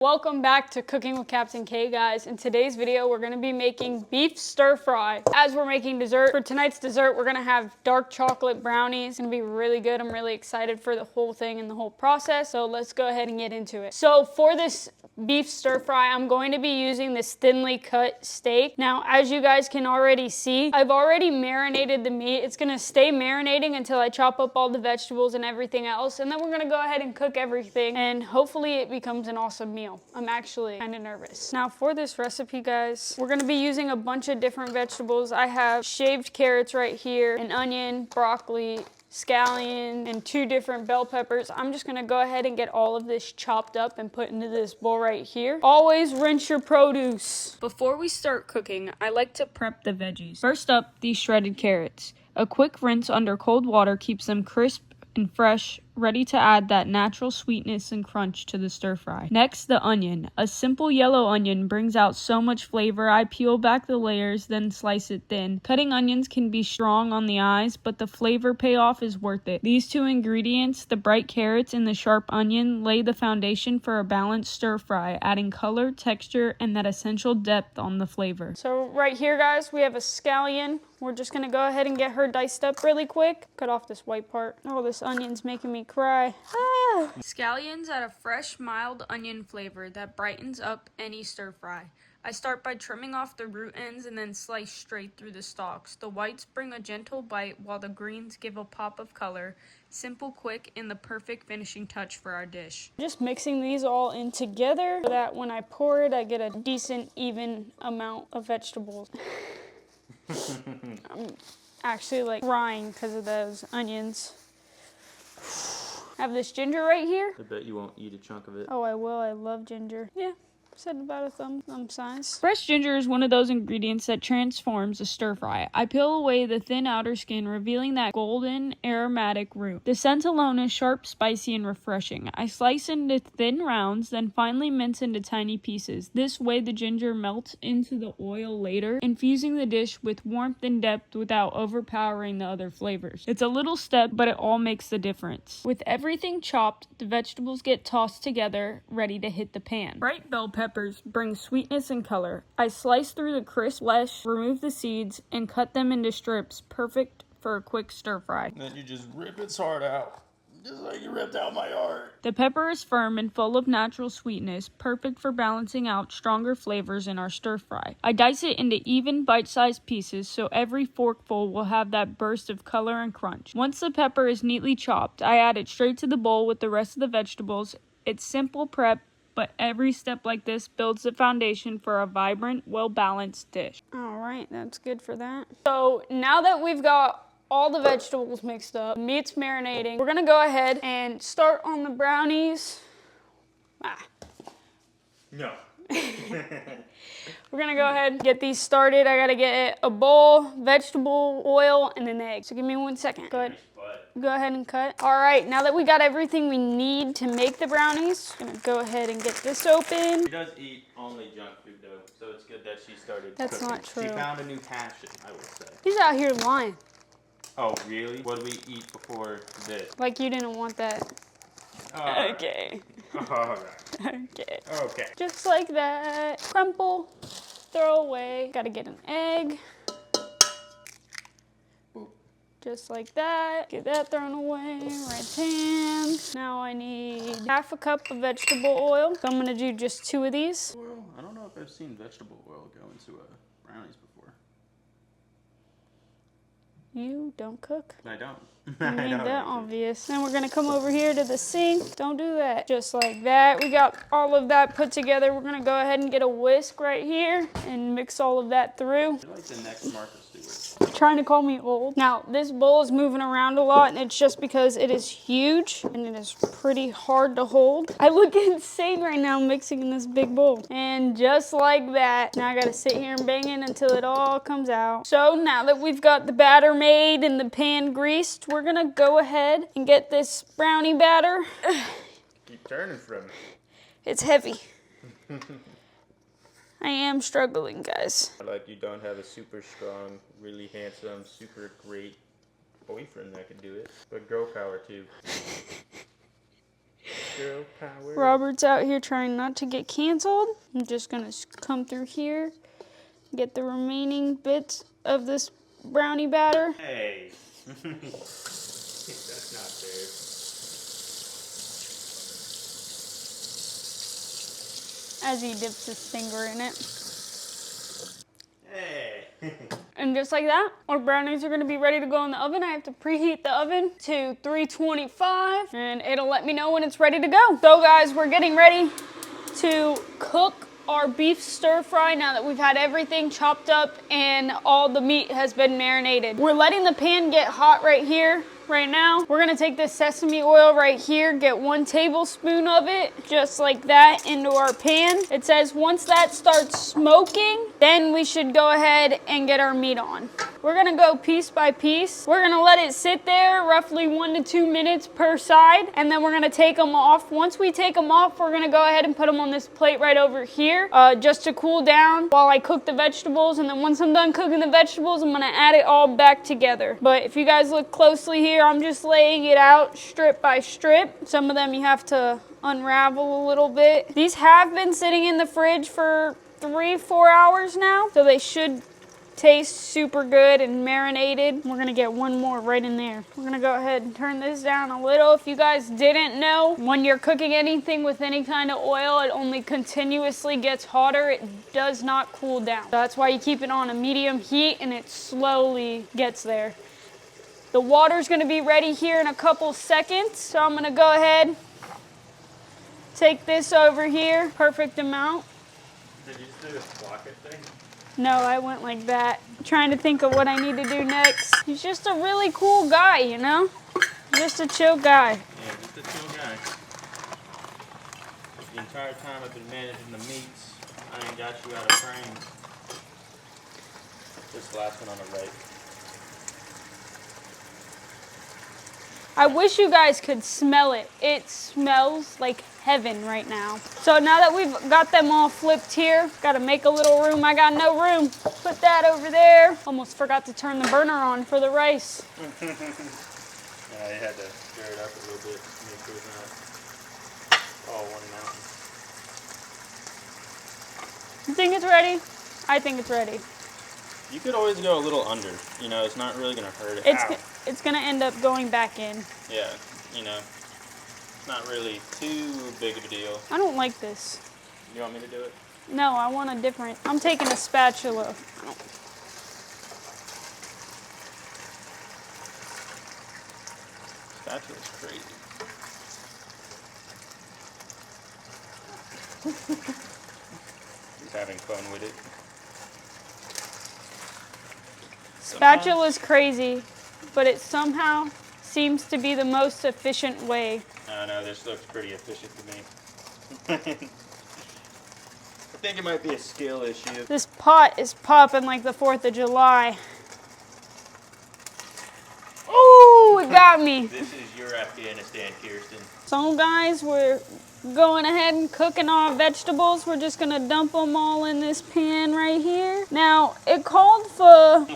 Welcome back to Cooking with Captain K, guys. In today's video, we're gonna be making beef stir fry. As we're making dessert, for tonight's dessert, we're gonna have dark chocolate brownies. It's gonna be really good. I'm really excited for the whole thing and the whole process. So let's go ahead and get into it. So for this beef stir fry, I'm going to be using this thinly cut steak. Now, as you guys can already see, I've already marinated the meat. It's gonna stay marinating until I chop up all the vegetables and everything else. And then we're gonna go ahead and cook everything and hopefully it becomes an awesome meal. I'm actually kind of nervous. Now for this recipe, guys, we're gonna be using a bunch of different vegetables. I have shaved carrots right here, an onion, broccoli, scallion, and 2 different bell peppers. I'm just gonna go ahead and get all of this chopped up and put into this bowl right here. Always rinse your produce. Before we start cooking, I like to prep the veggies. First up, these shredded carrots. A quick rinse under cold water keeps them crisp and fresh, ready to add that natural sweetness and crunch to the stir fry. Next, the onion. A simple yellow onion brings out so much flavor. I peel back the layers, then slice it thin. Cutting onions can be strong on the eyes, but the flavor payoff is worth it. These 2 ingredients, the bright carrots and the sharp onion, lay the foundation for a balanced stir fry, adding color, texture, and that essential depth on the flavor. So right here, guys, we have a scallion. We're just gonna go ahead and get her diced up really quick. Cut off this white part. Oh, this onion's making me cry. Ah! Scallions add a fresh, mild onion flavor that brightens up any stir fry. I start by trimming off the root ends and then slice straight through the stalks. The whites bring a gentle bite while the greens give a pop of color. Simple, quick, and the perfect finishing touch for our dish. Just mixing these all in together so that when I pour it, I get a decent, even amount of vegetables. I'm actually like crying because of those onions. I have this ginger right here. I bet you won't eat a chunk of it. Oh, I will. I love ginger. Yeah. Said about a thumb size. Fresh ginger is one of those ingredients that transforms a stir fry. I peel away the thin outer skin, revealing that golden aromatic root. The scent alone is sharp, spicy, and refreshing. I slice into thin rounds, then finally mince into tiny pieces. This way the ginger melts into the oil later, infusing the dish with warmth and depth without overpowering the other flavors. It's a little step, but it all makes the difference. With everything chopped, the vegetables get tossed together, ready to hit the pan. Bright bell peppers bring sweetness and color. I slice through the crisp flesh, remove the seeds, and cut them into strips, perfect for a quick stir fry. And then you just rip its heart out, just like you ripped out my heart. The pepper is firm and full of natural sweetness, perfect for balancing out stronger flavors in our stir fry. I dice it into even bite-sized pieces so every forkful will have that burst of color and crunch. Once the pepper is neatly chopped, I add it straight to the bowl with the rest of the vegetables. It's simple prep, but every step like this builds the foundation for a vibrant, well-balanced dish. All right, that's good for that. So now that we've got all the vegetables mixed up, meat's marinating, we're gonna go ahead and start on the brownies. No. We're gonna go ahead and get these started. I gotta get a bowl, vegetable oil, and an egg. So give me 1 second. Go ahead. Go ahead and cut. All right, now that we got everything we need to make the brownies, I'm gonna go ahead and get this open. She does eat only junk food though, so it's good that she started That's cooking. not true. She found a new passion, I would say. He's out here lying. Oh, really? What did we eat before this? Like you didn't want that. Okay. All right. Okay. Okay. Just like that. Crumple, throw away. Gotta get an egg. Just like that. Get that thrown away. Right hand. Now I need half a cup of vegetable oil. So I'm gonna do just 2 of these. Well, I don't know if I've seen vegetable oil go into brownies before. You don't cook. I don't. I made that obvious. Then we're gonna come over here to the sink. Don't do that. Just like that. We got all of that put together. We're gonna go ahead and get a whisk right here and mix all of that through. You're like the next Martha Stewart. Trying to call me old. Now, this bowl is moving around a lot, and it's just because it is huge and it is pretty hard to hold. I look insane right now mixing in this big bowl. And just like that, now I gotta sit here and bang it until it all comes out. So now that we've got the batter made and the pan greased, we're gonna go ahead and get this brownie batter. Keep turning from it. It's heavy. I am struggling, guys. Like you don't have a super strong, really handsome, super great boyfriend that could do it. But girl power too. Girl power. Robert's out here trying not to get canceled. I'm just gonna come through here, get the remaining bits of this brownie batter. Hey. That's not fair. As he dips his finger in it. Hey. And just like that, our brownies are gonna be ready to go in the oven. I have to preheat the oven to 325 and it'll let me know when it's ready to go. So guys, we're getting ready to cook our beef stir fry now that we've had everything chopped up and all the meat has been marinated. We're letting the pan get hot right here. Right now, we're gonna take this sesame oil right here, get 1 tablespoon of it, just like that, into our pan. It says once that starts smoking, then we should go ahead and get our meat on. We're gonna go piece by piece. We're gonna let it sit there roughly 1 to 2 minutes per side, and then we're gonna take them off. Once we take them off, we're gonna go ahead and put them on this plate right over here, just to cool down while I cook the vegetables. And then once I'm done cooking the vegetables, I'm gonna add it all back together. But if you guys look closely here, I'm just laying it out strip by strip. Some of them you have to unravel a little bit. These have been sitting in the fridge for 3-4 hours now, so they should taste super good and marinated. We're gonna get one more right in there. We're gonna go ahead and turn this down a little. If you guys didn't know, when you're cooking anything with any kind of oil, it only continuously gets hotter. It does not cool down. So that's why you keep it on a medium heat and it slowly gets there. The water's gonna be ready here in a couple seconds. So I'm gonna go ahead, take this over here, perfect amount. Did you just do this blocket thing? No, I went like that. Trying to think of what I need to do next. He's just a really cool guy, you know? Just a chill guy. Yeah, just a chill guy. The entire time I've been managing the meats, I ain't got you out of frame. This last one on the right. I wish you guys could smell it. It smells like heaven right now. So now that we've got them all flipped here, gotta make a little room. I got no room. Put that over there. Almost forgot to turn the burner on for the rice. Yeah, you had to stir it up a little bit, make sure it's not all one mountain. You think it's ready? I think it's ready. You could always go a little under. You know, it's not really gonna hurt it. It's gonna end up going back in. Yeah, you know, it's not really too big of a deal. I don't like this. You want me to do it? No, I want a different. I'm taking a spatula. Spatula's crazy. He's having fun with it. Spatula's crazy, but it somehow seems to be the most efficient way. I know, this looks pretty efficient to me. I think it might be a skill issue. This pot is popping like the 4th of July. Oh, it got me. This is your Afghanistan, Kirsten. So guys, we're going ahead and cooking our vegetables. We're just gonna dump them all in this pan right here. Now, it called for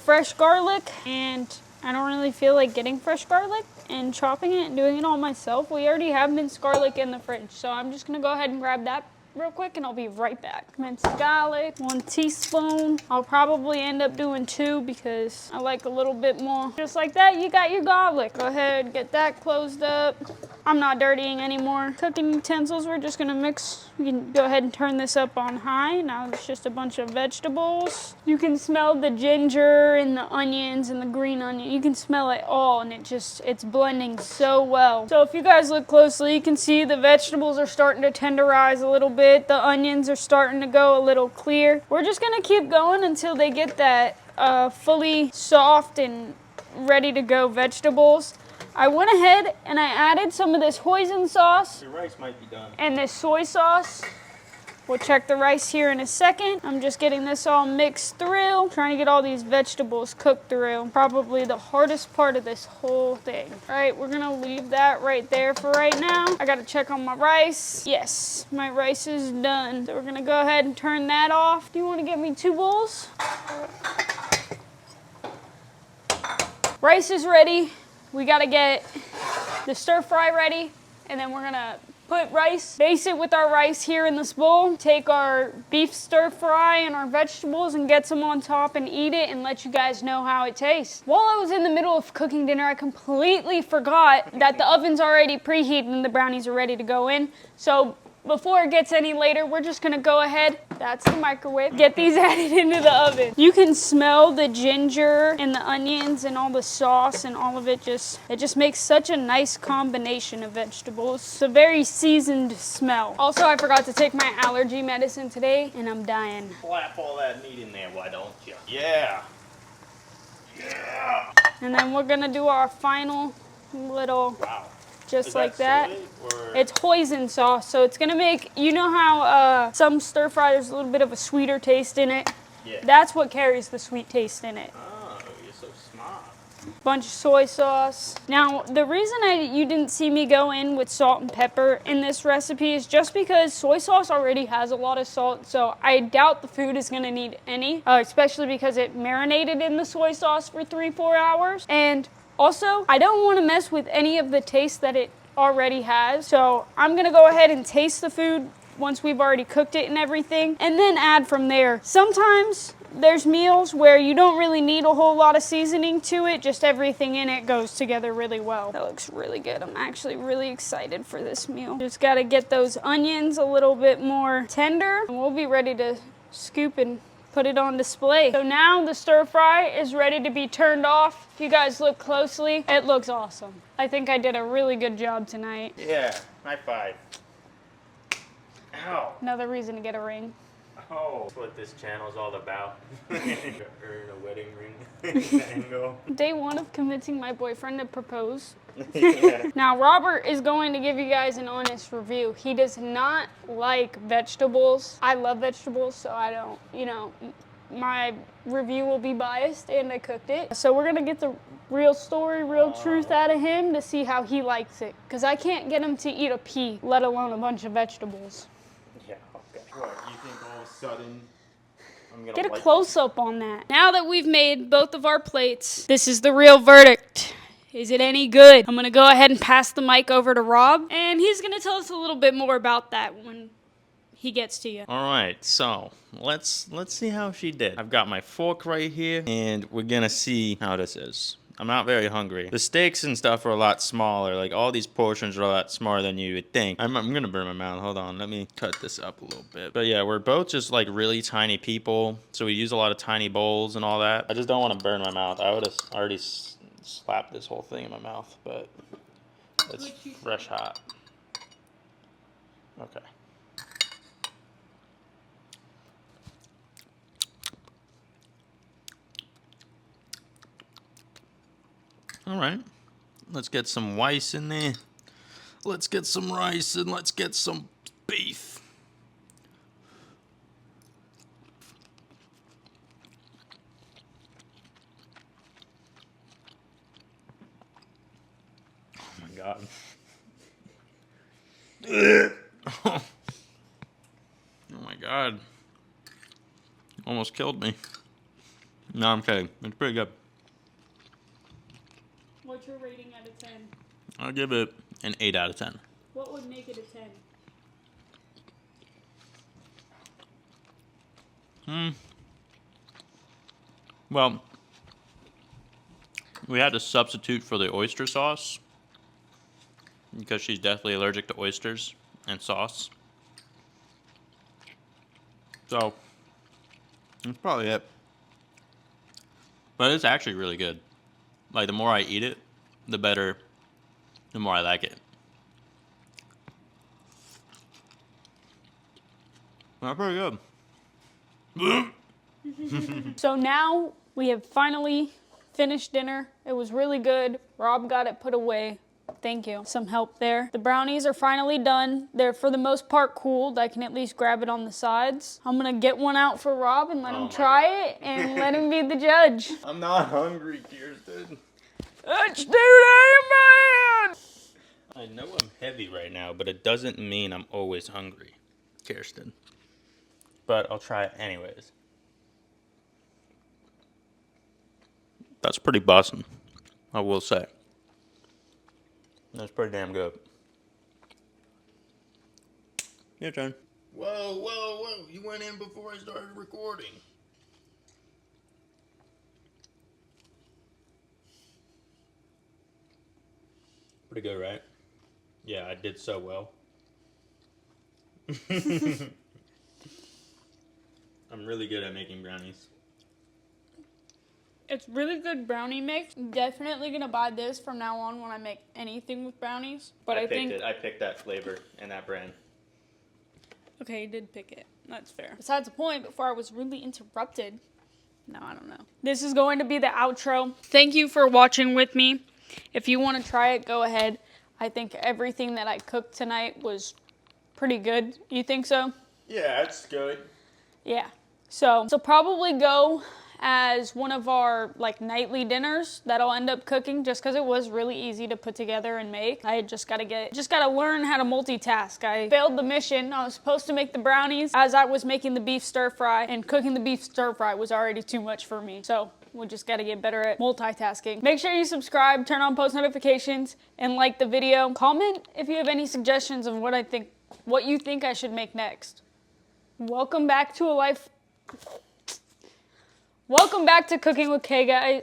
fresh garlic, and I don't really feel like getting fresh garlic and chopping it and doing it all myself. We already have minced garlic in the fridge, so I'm just gonna go ahead and grab that real quick and I'll be right back. Minced garlic, 1 teaspoon. I'll probably end up doing 2 because I like a little bit more. Just like that, you got your garlic. Go ahead, get that closed up. I'm not dirtying anymore. Cooking utensils, we're just gonna mix. We can go ahead and turn this up on high. Now it's just a bunch of vegetables. You can smell the ginger and the onions and the green onion. You can smell it all and it's blending so well. So if you guys look closely, you can see the vegetables are starting to tenderize a little bit. The onions are starting to go a little clear. We're just gonna keep going until they get that fully soft and ready to go vegetables. I went ahead and I added some of this hoisin sauce. Your rice might be done. And this soy sauce. We'll check the rice here in a second. I'm just getting this all mixed through, trying to get all these vegetables cooked through. Probably the hardest part of this whole thing. All right, we're gonna leave that right there for right now. I gotta check on my rice. Yes, my rice is done. So we're gonna go ahead and turn that off. Do you wanna get me 2 bowls? Rice is ready. We gotta get the stir fry ready. And then we're gonna put rice, base it with our rice here in this bowl, take our beef stir fry and our vegetables and get some on top and eat it and let you guys know how it tastes. While I was in the middle of cooking dinner, I completely forgot that the oven's already preheated and the brownies are ready to go in. So before it gets any later, we're just gonna go ahead, that's the microwave, get these added into the oven. You can smell the ginger and the onions and all the sauce and all of it. It just makes such a nice combination of vegetables. It's a very seasoned smell. Also, I forgot to take my allergy medicine today and I'm dying. Slap all that meat in there, why don't you? Yeah. Yeah. And then we're gonna do our final little, Wow. just Is like that. Soy or... It's hoisin sauce, so it's gonna make, you know how some stir fry, there's a little bit of a sweeter taste in it? Yeah. That's what carries the sweet taste in it. Oh, you're so smart. Bunch of soy sauce. Now, the reason you didn't see me go in with salt and pepper in this recipe is just because soy sauce already has a lot of salt, so I doubt the food is gonna need any, especially because it marinated in the soy sauce for 3-4 hours. And also, I don't want to mess with any of the taste that it already has, so I'm going to go ahead and taste the food once we've already cooked it and everything, and then add from there. Sometimes there's meals where you don't really need a whole lot of seasoning to it, just everything in it goes together really well. That looks really good. I'm actually really excited for this meal. Just got to get those onions a little bit more tender, and we'll be ready to scoop and put it on display. So now the stir fry is ready to be turned off. If you guys look closely, it looks awesome. I think I did a really good job tonight. Yeah, high five. Ow. Another reason to get a ring. Oh, that's what this channel's all about. Earn a wedding ring. Tango. Day 1 of convincing my boyfriend to propose. Yeah. Now, Robert is going to give you guys an honest review. He does not like vegetables. I love vegetables, so I don't, my review will be biased, and I cooked it. So we're gonna get the real story, real truth out of him to see how he likes it. Because I can't get him to eat a pea, let alone a bunch of vegetables. Yeah, okay. What, you think all of a sudden I'm gonna Get a like close-up on that. Now that we've made both of our plates, this is the real verdict. Is it any good? I'm gonna go ahead and pass the mic over to Rob, and he's gonna tell us a little bit more about that when he gets to you. All right, so let's see how she did. I've got my fork right here, and we're gonna see how this is. I'm not very hungry. The steaks and stuff are a lot smaller. Like, all these portions are a lot smaller than you would think. I'm gonna burn my mouth. Hold on, let me cut this up a little bit. But yeah, we're both just like really tiny people, so we use a lot of tiny bowls and all that. I just don't want to burn my mouth. I would have already slapped this whole thing in my mouth, but it's fresh hot. Okay. All right, let's get some rice in there. Let's get some rice and let's get some beef. Oh my God. Oh my God. Almost killed me. No, I'm kidding. It's pretty good. What's your rating out of 10? I'll give it an 8 out of 10. What would make it a 10? Well, we had to substitute for the oyster sauce because she's definitely allergic to oysters and sauce. So, that's probably it. But it's actually really good. Like, the more I eat it, the better, the more I like it. That's pretty good. So now we have finally finished dinner. It was really good. Rob got it put away. Thank you. Some help there. The brownies are finally done. They're for the most part cooled. I can at least grab it on the sides. I'm gonna get one out for Rob and let him try it and let him be the judge. I'm not hungry, Kirsten. Let's do that, man! I know I'm heavy right now, but it doesn't mean I'm always hungry, Kirsten. But I'll try it anyways. That's pretty bussin', I will say. That's pretty damn good. Your turn. Whoa, whoa, whoa. You went in before I started recording. Pretty good, right? Yeah, I did so well. I'm really good at making brownies. It's really good brownie mix. Definitely gonna buy this from now on when I make anything with brownies. But I think I picked that flavor and that brand. okay, you did pick it. That's fair. Besides the point, before I was really interrupted. No, I don't know. This is going to be the outro. Thank you for watching with me. If you want to try it, go ahead. I think everything that I cooked tonight was pretty good. You think so? Yeah, it's good. Yeah. So probably go as one of our like nightly dinners that I'll end up cooking just because it was really easy to put together and make. I just gotta learn how to multitask. I failed the mission. I was supposed to make the brownies as I was making the beef stir fry, and cooking the beef stir fry was already too much for me. So we just gotta get better at multitasking. Make sure you subscribe, turn on post notifications, and like the video. Comment if you have any suggestions of what you think I should make next. Welcome back to Cooking with K, guys.